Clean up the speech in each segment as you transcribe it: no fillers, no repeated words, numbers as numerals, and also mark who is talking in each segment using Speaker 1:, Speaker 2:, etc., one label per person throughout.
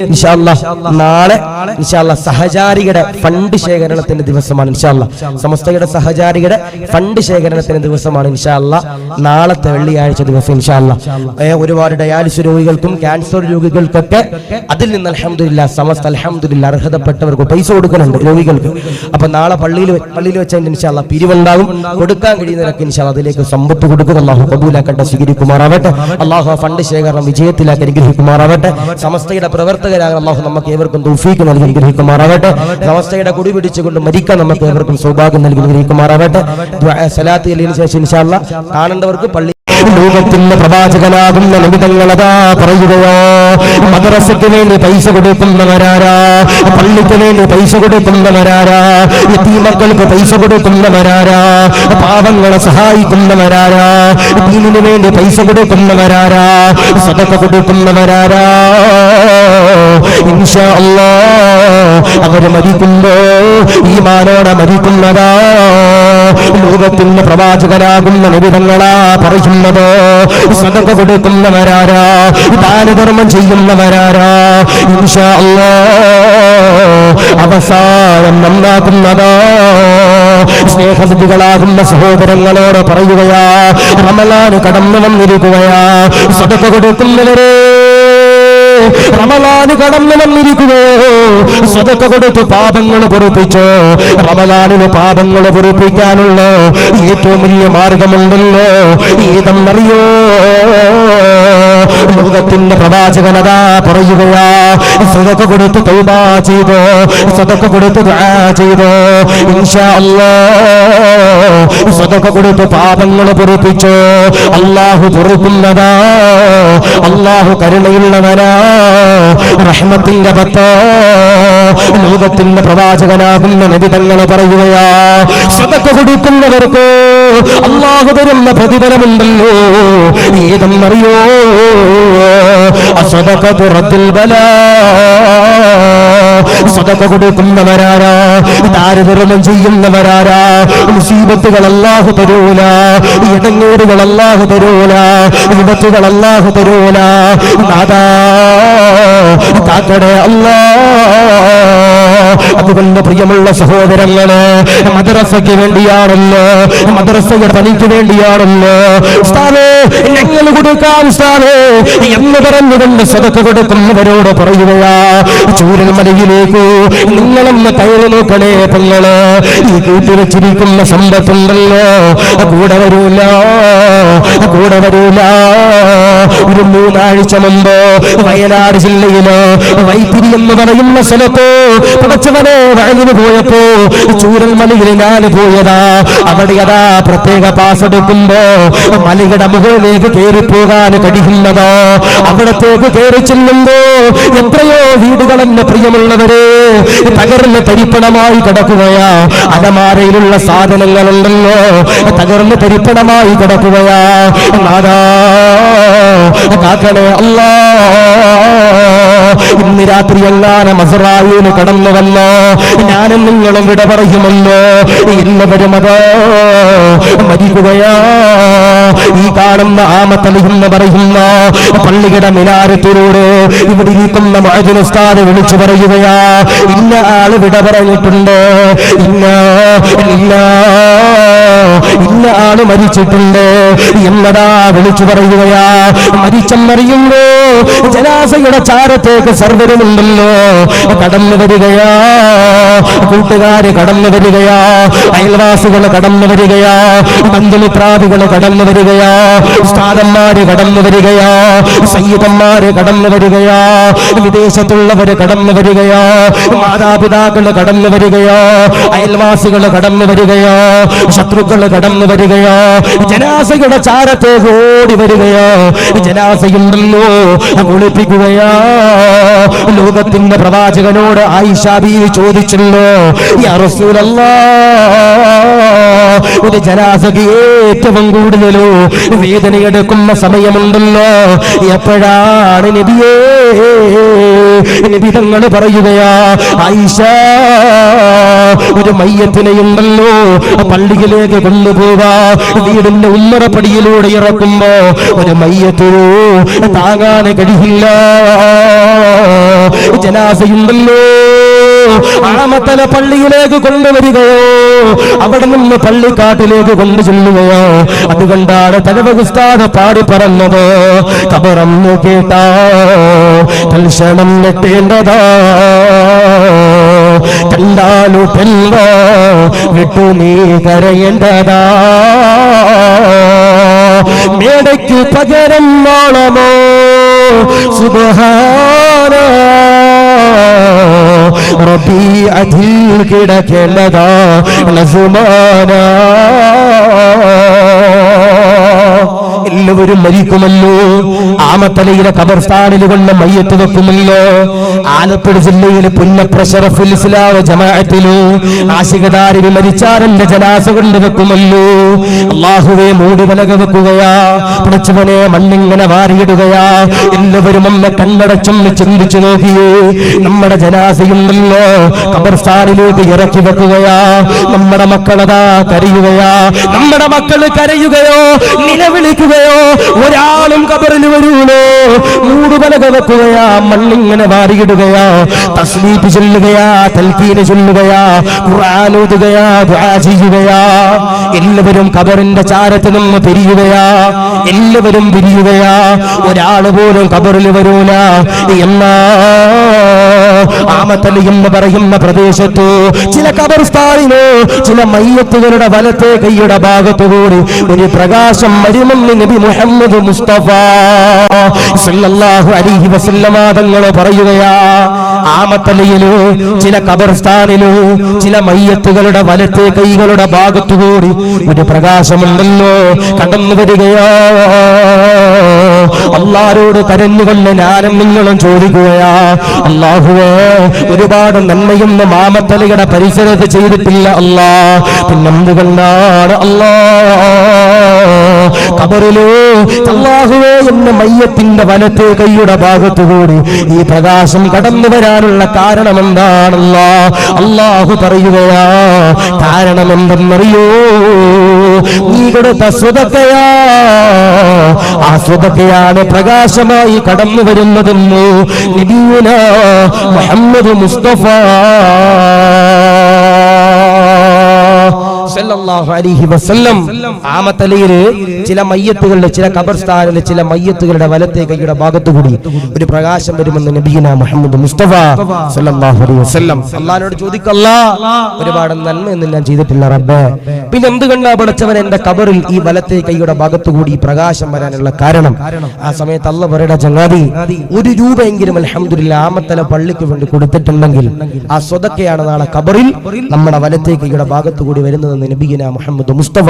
Speaker 1: ഇൻഷാ അല്ലാഹ് നാളെ ഇൻഷാ അല്ലാഹ് സഹചാരികളുടെ ഫണ്ട് ശേഖരണത്തിന്റെ ദിവസമാണ്. ഇൻഷാ അല്ലാഹ് സമസ്തയുടെ സഹചാരികളുടെ ഫണ്ട് ശേഖരണത്തിന്റെ ദിവസമാണ്. ഇൻഷാ അല്ലാഹ് നാളത്തെ വെള്ളിയാഴ്ച ദിവസം ഇൻഷാ അല്ലാഹ് ഒരുപാട് ഡയാലിസിസ് രോഗികൾക്കും ക്യാൻസർ രോഗികൾക്കൊക്കെ അതിൽ നിന്ന് അൽഹംദുലില്ലാഹ് സമസ്ത അൽഹംദുലില്ലാഹ് അർഹതപ്പെട്ടവർക്ക് പൈസ കൊടുക്കുന്നുണ്ട് രോഗികൾക്ക്. അപ്പൊ നാളെ പള്ളിയിൽ വെച്ച് ഇൻഷാ അല്ലാഹ് പിരിവുണ്ടാകും. കൊടുക്കാൻ കഴിയുന്നവരൊക്കെ ഇൻഷാ അല്ലാഹ് അതിലേക്ക് സമ്പത്ത് കൊടുക്കുക. അല്ലാഹു കബൂലാക്കട്ടെ, സ്വീകരിക്കുമാറാവട്ടെ. അല്ലാഹു ഫണ്ട് ശേഖരണം വിജയത്തിലാക്കി അനുഗ്രഹിക്കുമാറാവട്ടെ. സമസ്തയുടെ പ്രവർത്തകരാകാൻ അല്ലാഹു നമുക്ക് ഏവർക്കും തൗഫീഖ് നൽകി അനുഗ്രഹിക്കുമാറാവട്ടെ. സമസ്തയുടെ കുടി പിടിച്ചുകൊണ്ട് മരിക്കാൻ നമുക്ക് ഏവർക്കും സൗഭാഗ്യം നൽകി അനുഗ്രഹിക്കുമാറാവട്ടെ. സലാത്ത് ചൊല്ലിയതിനു ശേഷം ഇൻഷാ അല്ലാഹ് കാണേണ്ടവർക്ക് പള്ളി ലോകത്തിന്റെ പ്രവാചകനാകുന്ന നബിതങ്ങളതാ പറയുകയോ, മദ്രസയ്ക്ക് വേണ്ടി പൈസ കൊടുക്കുന്നവരാരാ, പള്ളിക്ക് വേണ്ടി പൈസ കൊടുക്കുന്നവരാരാ, യതീമക്കൾക്ക് പൈസ കൊടുക്കുന്നവരാരാ, പാവങ്ങളെ സഹായിക്കുന്നവരാരാ, ദീനിനു വേണ്ടി പൈസ കൊടുക്കുന്നവരാരാ, സദഖ കൊടുക്കുന്നവരാരാ, ഇൻഷാ അല്ലാഹ് അവര് മരിക്കുമ്പോ ഈമാനോടെ മരിക്കുന്നതാ. ലോകത്തിന്റെ പ്രവാചകനാകുന്ന നബിതങ്ങളാ പറയുന്നത്, സദഖ കൊടുക്കുന്നവരാരാ, ദാനധർമ്മം ചെയ്യുന്നവരാരാ, ഇൻഷാ അല്ലാഹ് അവസാനം നന്നാക്കുന്നതാ. സ്നേഹബുദ്ധികളാകുന്ന സഹോദരങ്ങളോട് പറയുകയാ, റമളാന് കടന്നു വന്നിരിക്കുകയാ, സദഖ കൊടുക്കുന്നവരെ റമളാന് കടന്നു വന്നിരിക്കുകയോ, സദഖ കൊടുത്ത് പാപങ്ങൾ പൊറുപ്പിച്ചോ. റമളാനിന് പാപങ്ങൾ പൊറുപ്പിക്കാനുള്ള ഏറ്റവും വലിയ മാർഗമുണ്ടല്ലോ, ഏതെന്നറിയോ? ലോകത്തിന്റെ പ്രവാചകനതാ പറയുകയാ, സദഖ കൊടുത്ത് തൗബ ചെയ്തോ, സദഖ കൊടുത്ത് ദുആ ചെയ്തോ, ഇൻഷാ അല്ലാഹ് സദഖ കൊടുത്ത് പാപങ്ങൾ പൊറുപ്പിച്ചോ. അല്ലാഹു പൊറുക്കുന്നതാ, അല്ലാഹു കരുണയുള്ളവനാ, റഹ്മത്തിന്റെ പത്തോ. ലോകത്തിന്റെ പ്രവാചകനാകുന്ന നബി തങ്ങൾ പറയുകയാ, സദഖ കൊടുക്കുന്നവർക്ക് അല്ലാഹു തരുന്ന പ്രതിഫലമുണ്ടല്ലോ, ഏതെന്നറിയോ? അസദഖതു റദ്ദുൽ ബലാ. സദഖ കൊടുക്കുന്നവരാരാ, ദാരിദ്ര്യം ചെയ്യുന്നവരാരാ, മുസീബത്തുകൾ അല്ലാഹു തരൂല, ഇടങ്ങേറുകൾ അല്ലാഹു തരൂല, വിപത്തുകൾ അല്ലാഹു തരൂല. നാദാ കാക്കടേ അല്ലാഹ്. അതുകൊണ്ട് പ്രിയമുള്ള സഹോദരങ്ങളെ, മദ്രസയ്ക്ക് വേണ്ടിയാണല്ലോ, മദ്രസയുടെ പണിക്ക് വേണ്ടിയാണല്ലോ ഉസ്താദേ ഞങ്ങൾ കൊടുക്കാം ഉസ്താദേ എന്ന് പറഞ്ഞുകൊണ്ട് സദഖ കൊടുക്കുന്നവരോട് പറയുകയാ, ചൂരൽമലയിലേക്ക് നിങ്ങളൊന്ന് കയറി നോക്കണേ പെങ്ങള്. ഈ കൂട്ടിവെച്ചിരിക്കുന്ന സമ്പത്തുണ്ടല്ലോ, കൂടെ വരൂല, കൂടെ വരൂല. ഒരു 3 ആഴ്ച മുമ്പ് വയനാട് ജില്ലയില് വൈത്തിരി എന്ന് പറയുന്ന സ്ഥലത്ത് പടച്ചവനെ വഴങ്ങിന് പോയപ്പോ ചൂരൽമലയിൽ ഞാൻ പോയതാ. അവിടെ അതാ പ്രത്യേക പാസ് എടുക്കുമ്പോ മലയുടെ മുകളിലേക്ക് കയറിപ്പോകാൻ കഴിയുന്നതോ, അവിടത്തേക്ക് കയറി ചെല്ലുമ്പോ എത്രയോ വീടുകൾ എന്നെ പ്രിയമുള്ളവരെ തകർന്ന് തരിപ്പണമായി കിടക്കുകയാ. അലമാരയിലുള്ള സാധനങ്ങളുണ്ടല്ലോ തകർന്ന് തരിപ്പണമായി കിടക്കുകയാ. നാദാ കാക്കണേ അല്ലാഹ്. ഇന്ന് രാത്രി എങ്ങാനും അസ്റായീൽ കടന്നു വന്നോ, ഞാനും നിങ്ങളും വിട പറയുമല്ലോ. എല്ലാവരും അത് മരിക്കുകയാ. ഈ കാണുന്ന ആമത്തലി എന്ന് പറയുന്ന പള്ളിയുടെ മിനാരത്തിലൂടെ ഇവിടെ ഇരിക്കുന്ന മുഅദ്ദിൻ ഉസ്താദ് വിളിച്ചു പറയുകയാ, ഇന്ന ആള് വിട പറഞ്ഞിട്ടുണ്ട്, ഇന്ന ആള് മരിച്ചിട്ടുണ്ട് എന്നതാ വിളിച്ചു പറയുകയാ. മരിച്ചെന്നറിയുമ്പോ ജനാസയുടെ ചാരത്തേക്ക് സർവരുമുണ്ടല്ലോ കടന്നു വരികയാ, കൂട്ടുകാര് കടന്നു വരികയാ, അയൽവാസികൾ കടന്നു വരികയാ, ബന്ധുമിത്രാദികൾ കടന്നു വരികയാ, ഉസ്താദന്മാര് കടന്നു വരികയാ, സയ്യിദന്മാര് കടന്നു വരികയാ, വിദേശത്തുള്ളവര് കടന്നു വരികയാ, മാതാപിതാക്കള് കടന്നു വരികയാ, അയൽവാസികൾ കടന്നു വരികയാ, ശത്രുക്കൾ കടന്നു വരികയാ, ജനാസയുടെ ചാരത്തേക്ക് ഓടി വരികയാ. ജനാസയുണ്ടല്ലോ കുളിപ്പിക്കുകയാ. ലോകത്തിന്റെ പ്രവാചകനോട് ആയിഷ ബീവി ചോദിച്ചല്ലോ, യാ റസൂലല്ലാഹ്, ഒരു ജനാസക്ക് ഏറ്റവും കൂടുതലോ വേദനയെടുക്കുന്ന സമയമുണ്ടല്ലോ, എപ്പോഴാണ് നബിയേ? നബി തങ്ങൾ പറയുകയാ, ആയിഷ ഒരു മയ്യത്തിനെയുണ്ടല്ലോ പള്ളിയിലേക്ക് കൊണ്ടുപോവാ, വീടിന്റെ ഉമ്മറപ്പടിയിലൂടെ ഇറക്കുമ്പോ ഒരു മയ്യത്തിനോ താങ്ങാൻ കഴിയില്ല. ജനാസയുണ്ടല്ലോ ആമത്തല പള്ളിയിലേക്ക് കൊണ്ടുവരികയോ അവിടെ നിന്ന് പള്ളിക്കാട്ടിലേക്ക് കൊണ്ടു ചെല്ലുകയോ. അതുകൊണ്ടാണ് തലവ ഉസ്താദ് പാടി പറഞ്ഞത്, ഖബറന്നു കേട്ടാ തൽക്ഷണം ഞെട്ടേണ്ടതാ, കണ്ടാലു പെല്ലോ വിട്ടു നീ കരയേണ്ടതാ. മേടയ്ക്ക് പകരം മോളമോ സുബ്ഹാന റബീഅത്തിൽ കിടക്കേണ്ടതാ നസുമാന. എല്ലാവരും മരിക്കുമല്ലോ. ആമത്തലയിലെ ഖബർസ്ഥാനിൽ കൊണ്ട് മയ്യത്ത് വെക്കുമല്ലോ. ആലപ്പുഴ ജില്ലയിലെ പുന്നപ്ര ശറഫുൽ ഇസ്ലാം ജമാഅത്തിലോ ആശികദാരിൽ മരിച്ചാരന്റെ ജനാസ കൊണ്ട് വെക്കുമല്ലോ. അല്ലാഹുവേ മൂടുപലക വെക്കുകയാ, പിടിച്ചവനെ മണ്ണിങ്ങനെ വാരിയിടുകയാ. എല്ലാവരും അമ്മ കണ്ണടച്ചൊന്ന് ചിന്തിച്ചു നോക്കിയേ. നമ്മുടെ ജനാസയുണ്ടല്ലോ ഖബർസ്ഥാനിലേക്ക് ഇറക്കി വെക്കുകയാ. നമ്മുടെ മക്കളതാ കരയുകയാ. നമ്മുടെ മക്കള് കരയുകയോ നിലവിളിക്കുകയോ ഒരാളും ഖബറിൽ വരൂലോ. മൂടുപലക വെക്കുകയാ, മണ്ണിങ്ങനെ വാരിയിടുകയാ, തസ്ബീഹ് ചൊല്ലുകയാ, തൽഖീൻ ചൊല്ലുകയാ, ഖുർആൻ ഓതുകയാ, ദുആ ചെയ്യുകയാ. എല്ലാവരും ഖബറിന്റെ ചാരത്ത് നിന്ന് പിരിയുകയാ. എല്ലാവരും പിരിയുകയാ. ഒരാൾ പോലും ഖബറിൽ വരൂല. എന്നാ ആമത്തലി എന്ന് പറയുന്ന പ്രദേശത്ത് ചില ഖബർസ്ഥാനിലോ ചില മയ്യത്തുകളുടെ വലത്തെ കൈയുടെ ഭാഗത്തുകൂടി ഒരു പ്രകാശം വരുമെന്ന് നബി മുഹമ്മദ് മുസ്തഫ സല്ലല്ലാഹു അലൈഹി വസല്ലമ തങ്ങൾ പറയുകയാ. ആമത്തലയിലോ ചില ഖബർസ്ഥാനിലോ ചില മയ്യത്തുകളുടെ വലത്തെ കൈകളുടെ ഭാഗത്തുകൂടി ഒരു പ്രകാശമുണ്ടല്ലോ കടന്നു വരികയോ. അല്ലാഹുവോട് കരഞ്ഞുകൊണ്ട് ഞാനും നിങ്ങളും ചോദിക്കുകയാ, അല്ലാഹുവേ ഒരുപാട് നന്മയൊന്നും ആമത്തലയുടെ പരിസരത്ത് ചെയ്തിട്ടില്ല അല്ലാ, പിന്നെന്തുകൊണ്ടാണ് അല്ലാ ഖബറിലോ അല്ലാഹുവേ എന്ന മയ്യത്തിന്റെ വലത്തെ കൈയുടെ ഭാഗത്തുകൂടി ഈ പ്രകാശം കടന്നു വരാനുള്ള കാരണം എന്താണല്ലോ? അല്ലാഹു പറയുകയാ, കാരണം എന്തെന്നറിയോ? നീ കൊടുത്ത സ്വതക്കയാ, ആ സ്വതക്കയാണ് പ്രകാശമായി കടന്നു വരുന്നതെന്നു നബിയുനാ മുഹമ്മദ് മുസ്തഫ സല്ലല്ലാഹു അലൈഹി വസല്ലം. ആമത്തലയില് ചില മയ്യത്തുകളുടെ ചില ഖബർസ്ഥാനിലെ ചില മയ്യത്തുകളുടെ വലത്തെ കൈയുടെ ഭാഗത്തുകൂടി ഒരു പ്രകാശം വരുമെന്ന് നബിയുനാ മുഹമ്മദ് മുസ്തഫ സല്ലല്ലാഹു അലൈഹി വസല്ലം. അല്ലാഹുവോട് ചോദിക്കല്ലാ, ഒരുപാട് നന്മയൊന്നും ഞാൻ ചെയ്തിട്ടില്ല റബ്ബേ, പിന്നെ എന്തുകൊണ്ടാ പഠിച്ചവൻ എന്റെ ഖബറിൽ ഈ വലത്തെ കൈയുടെ ഭാഗത്തുകൂടി പ്രകാശം വരാനുള്ള കാരണം? ആ സമയത്ത് അല്ലാഹു പറയടാ ചങ്ങാതി, ഒരു രൂപയെങ്കിലും അൽഹംദുലില്ലാഹ് ആമത്തല പള്ളിക്ക് വേണ്ടി കൊടുത്തിട്ടുണ്ടെങ്കിൽ ആ സ്വതക്കയാണ് നാളെ ഖബറിൽ നമ്മുടെ വലത്തെ കൈയുടെ ഭാഗത്തുകൂടി വരുന്നത് നബിയുനാ മുഹമ്മദ് മുസ്തഫ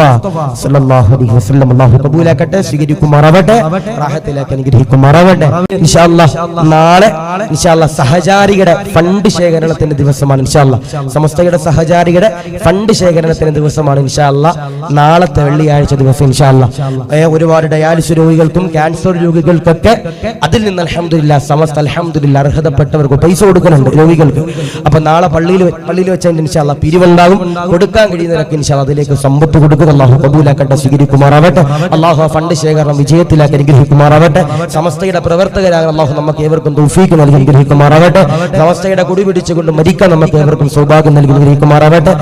Speaker 1: സല്ലല്ലാഹു അലൈഹി വസല്ലം. അല്ലാഹു കബൂലാക്കട്ടെ, സ്വീകരിക്കുമാറാവട്ടെ, റാഹത്തിലാക്കി അനുഗ്രഹിക്കുമാറാവട്ടെ. ഇൻഷാ അല്ലാഹ് നാളെ ഇൻഷാ അല്ലാഹ് സഹചാരികളുടെ ഫണ്ട് ശേഖരണത്തിന്റെ ദിവസമാണ്. ഇൻഷാ അല്ലാഹ് സമസ്തയുടെ സഹചാരികളുടെ ഫണ്ട് ശേഖരണത്തിന്റെ ദിവസമാണ്. ഇൻഷാ അല്ലാഹ് നാളത്തെ വെള്ളിയാഴ്ച ദിവസം ഇൻഷാ അല്ലാഹ് ഒരുപാട് ഡയാലിസിസ് രോഗികൾക്കും ക്യാൻസർ രോഗികൾക്കൊക്കെ അതിൽ നിന്ന് അൽഹംദുലില്ലാഹ് സമസ്ത അൽഹംദുലില്ലാഹ് അർഹതപ്പെട്ടവർക്ക് പൈസ കൊടുക്കുന്നുണ്ട് രോഗികൾക്ക്. അപ്പൊ നാളെ പള്ളിയിൽ വെച്ചാൽ ഇൻഷാ അല്ലാഹ് പിരിവുണ്ടാകും. കൊടുക്കാൻ കഴിയുന്നവരൊക്കെ ഇൻഷാ അല്ലാഹ് അതിലേക്ക് സമ്പത്ത് കൊടുക്കുക. അല്ലാഹു കബൂലാക്കട്ടെ, സ്വീകരിക്കുമാറാവട്ടെ. അല്ലാഹു ഫണ്ട് ശേഖരണം വിജയത്തിലാക്കി അനുഗ്രഹിക്കുമാറാവട്ടെ. സമസ്തയുടെ പ്രവർത്തകരാകാൻ അല്ലാഹു നമുക്ക് ഏവർക്കും തൗഫീഖ് നൽകി അനുഗ്രഹിക്കുമാറാവട്ടെ. സമസ്തയുടെ കുടി പിടിച്ചുകൊണ്ട് മരിക്കാൻ നമുക്ക് ഏവർക്കും സൗഭാഗ്യം നൽകി അനുഗ്രഹിക്കുമാറാവട്ടെ.